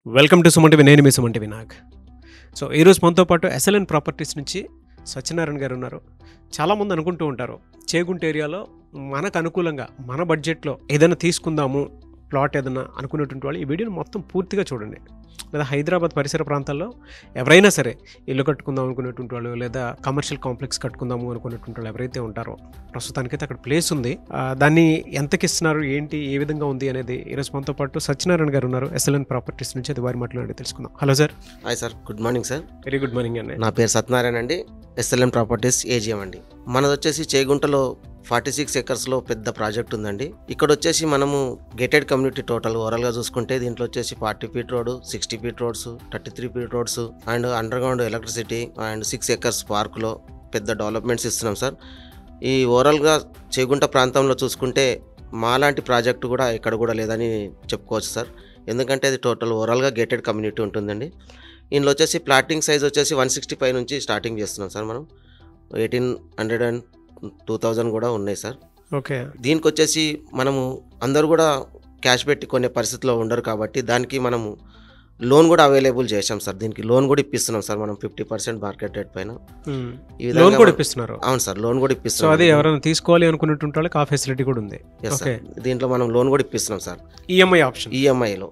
Welcome to Suman TV. నేను మీ Suman TV Nag. So ఈరోజు మనతో పాటు ఎస్ఎల్ఎన్ ప్రాపర్టీస్ నుంచి సత్యనారాయణ గారు ఉన్నారు. చాలామంది అనుకుంటూ ఉంటారు, చేగుంట ఏరియాలో మనకు అనుకూలంగా మన బడ్జెట్లో ఏదైనా తీసుకుందాము ప్లాట్ ఏదైనా అనుకునేటువంటి వాళ్ళు ఈ వీడియోని మొత్తం పూర్తిగా చూడండి. లేదా హైదరాబాద్ పరిసర ప్రాంతాల్లో ఎవరైనా సరే ఇల్లు కట్టుకుందాం అనుకునేటువంటి వాళ్ళు, లేదా కమర్షియల్ కాంప్లెక్స్ కట్టుకుందాము అనుకునేటువంటి వాళ్ళు ఎవరైతే ఉంటారో, ప్రస్తుతానికైతే అక్కడ ప్లేస్ ఉంది, దాన్ని ఎంతకి ఇస్తున్నారు, ఏంటి, ఏ విధంగా ఉంది అనేది ఈరోజు మనతో పాటు సత్యనారాయణ గారు ఉన్నారు ఎస్ఎల్ఎన్ ప్రాపర్టీస్ నుంచి. అది వారి మాట్లాడి తెలుసుకుందాం. Hello sir. Hi sir, good morning sir. Very good morning అండి. నా పేరు సత్యనారాయణ అండి, ఎస్ఎల్ఎన్ ప్రాపర్టీస్ ఏజిఎం అండి. మనది వచ్చేసి చేగుంటలో 46 ఎకర్స్లో పెద్ద ప్రాజెక్ట్ ఉందండి. ఇక్కడ వచ్చేసి మనము గేటెడ్ కమ్యూనిటీ టోటల్ ఓవరాల్గా చూసుకుంటే దీంట్లో వచ్చేసి 40 feet road, 60 feet roads, 33 feet roads and under ground electricity and 6 acres పార్క్లో పెద్ద డెవలప్మెంట్స్ ఇస్తున్నాం సార్. ఈ ఓవరాల్గా చేగుంట ప్రాంతంలో చూసుకుంటే మాలాంటి ప్రాజెక్టు కూడా ఇక్కడ కూడా లేదని చెప్పుకోవచ్చు సార్. ఎందుకంటే అది టోటల్ ఓవరాల్గా గేటెడ్ కమ్యూనిటీ ఉంటుందండి. ఇందులో వచ్చేసి ప్లాటింగ్ సైజ్ వచ్చేసి 165 నుంచి స్టార్టింగ్ చేస్తున్నాం సార్. మనం 1800 అండ్ 2000 కూడా ఉన్నాయి సార్. ఓకే. దీనికి వచ్చేసి మనము అందరూ కూడా క్యాష్ పెట్టి కొనే పరిస్థితిలో ఉండరు కాబట్టి దానికి మనము లోన్ కూడా అవైలబుల్ చేసాం సార్. దీనికి లోన్ కూడా ఇప్పిస్తున్నాం సార్ మనం 50% మార్కెట్ రేట్ పైన. ఈ లోన్ కూడా ఇప్పిస్తున్నారు? అవును సార్, లోన్ కూడా ఇప్పిస్తున్నాం. అది ఎవరైనా తీసుకోవాలి అనుకున్నటువంటి వాళ్ళకి ఆ ఫెసిలిటీ కూడా ఉంది. దీంట్లో మనం లోన్ కూడా ఇప్పిస్తున్నాం సార్, ఈఎంఐ ఆప్షన్. ఈఎంఐలో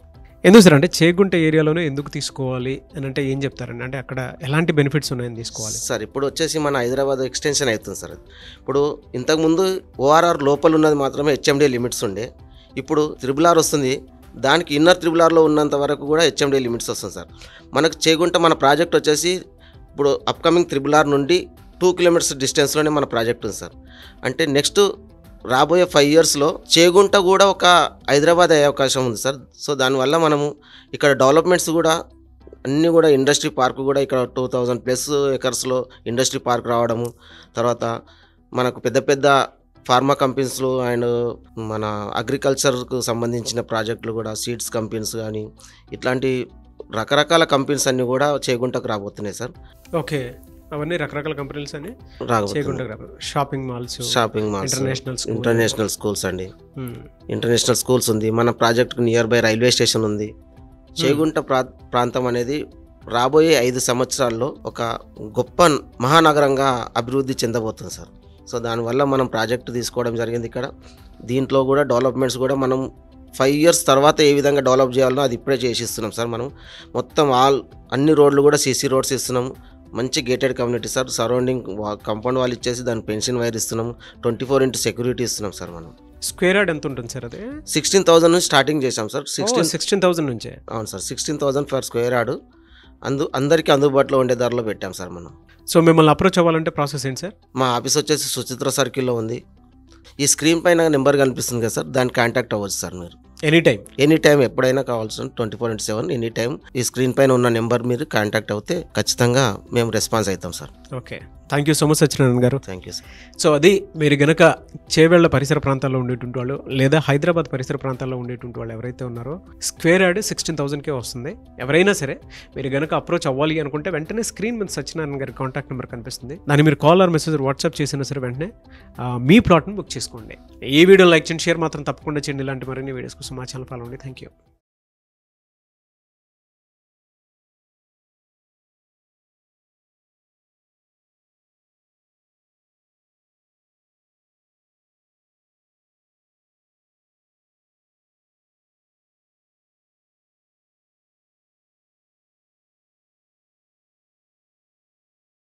ఎందుకు సార్, అంటే చేగుంట ఏరియాలోనే ఎందుకు తీసుకోవాలి అని అంటే ఏం చెప్తారండి? అంటే అక్కడ ఎలాంటి బెనిఫిట్స్ ఉన్నాయని తీసుకోవాలి సార్? ఇప్పుడు వచ్చేసి మన హైదరాబాద్ ఎక్స్టెన్షన్ అవుతుంది సార్. ఇప్పుడు ఇంతకుముందు ఓఆర్ఆర్ లోపల ఉన్నది మాత్రమే హెచ్ఎండి లిమిట్స్ ఉండే. ఇప్పుడు త్రిబుల్ వస్తుంది, దానికి ఇన్నర్ త్రిబుల్ ఉన్నంత వరకు కూడా హెచ్ఎండి లిమిట్స్ వస్తుంది సార్. మనకు చేగుంట మన ప్రాజెక్ట్ వచ్చేసి ఇప్పుడు అప్కమింగ్ త్రిబుల్ నుండి 2 కిలోమీటర్స్ డిస్టెన్స్లోనే మన ప్రాజెక్ట్ ఉంది సార్. అంటే నెక్స్ట్ రాబోయే 5 ఇయర్స్లో చేగుంట కూడా ఒక హైదరాబాద్ అయ్యే అవకాశం ఉంది సార్. సో దానివల్ల మనము ఇక్కడ డెవలప్మెంట్స్ కూడా అన్నీ కూడా ఇండస్ట్రీ పార్క్ కూడా ఇక్కడ 2000+ ఎకర్స్లో ఇండస్ట్రీ పార్క్ రావడము, తర్వాత మనకు పెద్ద పెద్ద ఫార్మా కంపెనీస్లు అండ్ మన అగ్రికల్చర్కు సంబంధించిన ప్రాజెక్టులు కూడా, సీడ్స్ కంపెనీస్ కానీ ఇట్లాంటి రకరకాల కంపెనీస్ అన్నీ కూడా చేగుంటకు రాబోతున్నాయి సార్. ఓకే. అవన్నీ రకరకాల కంపెనీస్ అని షాపింగ్ మాల్స్, ఇంటర్నేషనల్ స్కూల్స్ అండి. ఇంటర్నేషనల్ స్కూల్స్ ఉంది. మన ప్రాజెక్టుకు నియర్ బై రైల్వే స్టేషన్ ఉంది. చేగుంట ప్రాంతం అనేది రాబోయే 5 సంవత్సరాల్లో ఒక గొప్ప మహానగరంగా అభివృద్ధి చెందబోతుంది సార్. సో దానివల్ల మనం ప్రాజెక్టు తీసుకోవడం జరిగింది ఇక్కడ. దీంట్లో కూడా డెవలప్మెంట్స్ కూడా మనం 5 ఇయర్స్ తర్వాత ఏ విధంగా డెవలప్ చేయాలో అది ఇప్పుడే చేసిస్తున్నాం సార్. మనం మొత్తం అన్ని రోడ్లు కూడా సీసీ రోడ్స్ ఇస్తున్నాము. మంచి gated community sir. Surrounding compound వాళ్ళు ఇచ్చేసి దాని పెన్షన్ వైర్ ఇస్తున్నాము. 24x సెక్యూరిటీ ఇస్తున్నాం సార్. మనం స్క్వేర్ యార్డ్ ఎంత ఉంటుంది సార్? అది 16,000 నుంచి స్టార్టింగ్ చేసాం సార్. 16,000 నుంచే? అవును సార్, 16,000 ఫర్ స్క్వేర్ యార్డ్ అందరికీ అందుబాటులో ఉండే ధరలో పెట్టాం సార్ మనం. సో మిమ్మల్ని అప్రోచ్ అవ్వాలంటే ప్రాసెస్ ఏంటి సార్? మా ఆఫీస్ వచ్చేసి సుచిత్ర సర్కిల్లో ఉంది. ఈ స్క్రీన్ పైన నెంబర్ కనిపిస్తుంది కదా సార్, దాన్ని కాంటాక్ట్ అవ్వచ్చు సార్ మీరు. ఎనీ టైం ఎప్పుడైనా కావాల్సిన 24x7 ఎనీ టైం ఈ స్క్రీన్ పైన ఉన్న నెంబర్ మీరు కాంటాక్ట్ అవుతే ఖచ్చితంగా మేము రెస్పాన్స్ అవుతాం sir. Okay, thank you so much Satyanarayana garu. Thank you sir. So అది మీరు గనక చేవేళ్ల పరిసర ప్రాంతాల్లో ఉండేటువంటి వాళ్ళు, లేదా హైదరాబాద్ పరిసర ప్రాంతాల్లో ఉండేటువంటి వాళ్ళు ఎవరైతే ఉన్నారో, స్క్వేర్ యార్డ్ 16,000కే వస్తుంది. ఎవరైనా సరే మీరు గనక అప్రోచ్ అవ్వాలి అనుకుంటే వెంటనే స్క్రీన్ మీద సత్యనారాయణ గారి కాంటాక్ట్ నెంబర్ కనిపిస్తుంది. దాన్ని మీరు కాల్ ఆర్ మెసేజ్ వాట్సాప్ చేసినా సరే వెంటనే మీ ప్లాట్ని బుక్ చేసుకోండి. ఈ వీడియో లైక్ చేయండి, షేర్ మాత్రం తప్పకుండా చేయండి. ఇలాంటి మరిన్ని వీడియోస్ కోసం మా ఛానల్ ఫాలో అవ్వండి. Thank you.